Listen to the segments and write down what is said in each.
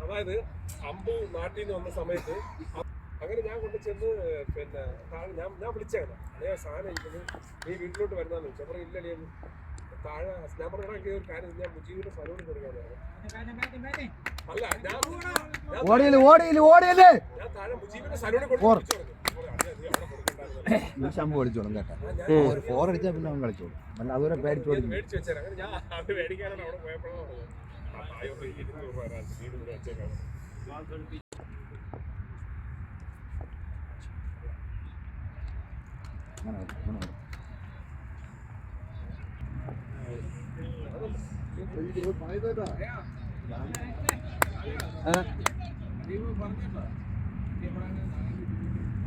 അതായത് അമ്പു നാട്ടിൽ നിന്ന് വന്ന സമയത്ത് അങ്ങനെ ഞാൻ കൊണ്ടു ചെന്ന് പിന്നെ താഴെ ഞാൻ വിളിച്ചാണ് അതേ സാധനം ഇരിക്കുന്നത് നീ വീട്ടിലോട്ട് വരുന്നതെന്ന് വെച്ചു. അപ്പോൾ ഇല്ല താഴെ ഞാൻ പറഞ്ഞ ഒരു കാര്യം ഞാൻ മുജീബിന്റെ സലൂണിൽ കൊടുക്കാന്ന് അല്ല ഞാൻ താഴെ മുജീബിന്റെ സലൂണിൽ കൊടുത്തു ശമ്പു കളിച്ചോളും കേട്ടോ. ഒരു 4 അടിച്ചാൽ പിന്നെ അവൻ കളിച്ചോളും. അല്ല അതുവരെ പേടിച്ചു വെച്ചാൽ അങ്ങനെ ഞാൻ അത് മേടിക്കാനാണ് അവിടെ പോയപ്പോഴാണ്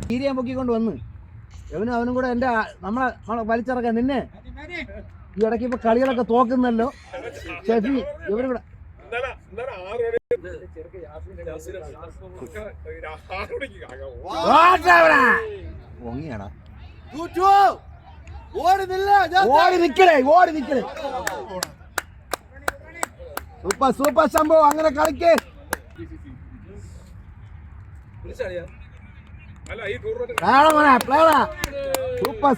ഈരിയാൻ പൊക്കിക്കൊണ്ട് വന്ന് അവനും കൂടെ എന്റെ നമ്മളെ വലിച്ചിറക്കാൻ നിന്നെ ഈ ഇടയ്ക്ക് ഇപ്പൊ കളികളൊക്കെ തോക്കുന്നല്ലോ ഷെഫി ഇവരും കൂടെ പൊങ്ങിയാടാ ഓടി നിക്കണേ സൂപ്പർ സംഭവം അങ്ങനെ കളിക്കേ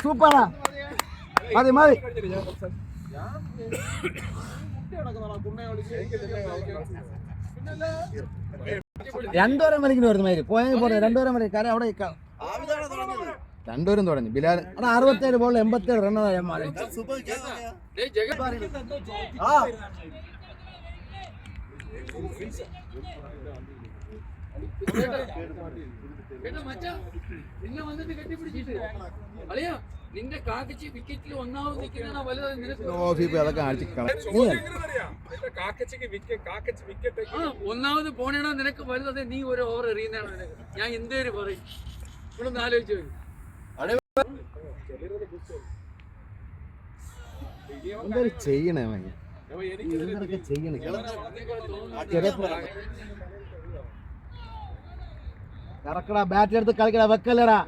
സൂപ്പറാ മതി രണ്ടോരം വലിക്കുന്ന വരുന്നമാര് പോയെങ്കിൽ പോരെ രണ്ടോരം വലി കാര്യം അവിടെ രണ്ടോരം തുടങ്ങി ബിലാൽ 67 ബോളിൽ 87 റണ്ണായ നിന്റെ കാക്കച്ചി വിക്കറ്റിൽ ഒന്നാമത് നിൽക്കുന്ന ഒന്നാമത് പോണേണോ നിനക്ക് വലുത് നീ ഒരു ഓവർ എറിയുന്നതാണോ നിനക്ക് ഞാൻ എന്തേലും പറയും ഇവിടൊന്ന് ആലോചിച്ചു ചെയ്യണേ ചെയ്യണേ കറക്കടാ ബാറ്റ് എടുത്ത് കളിക്കടാ വെക്കല്ലടാ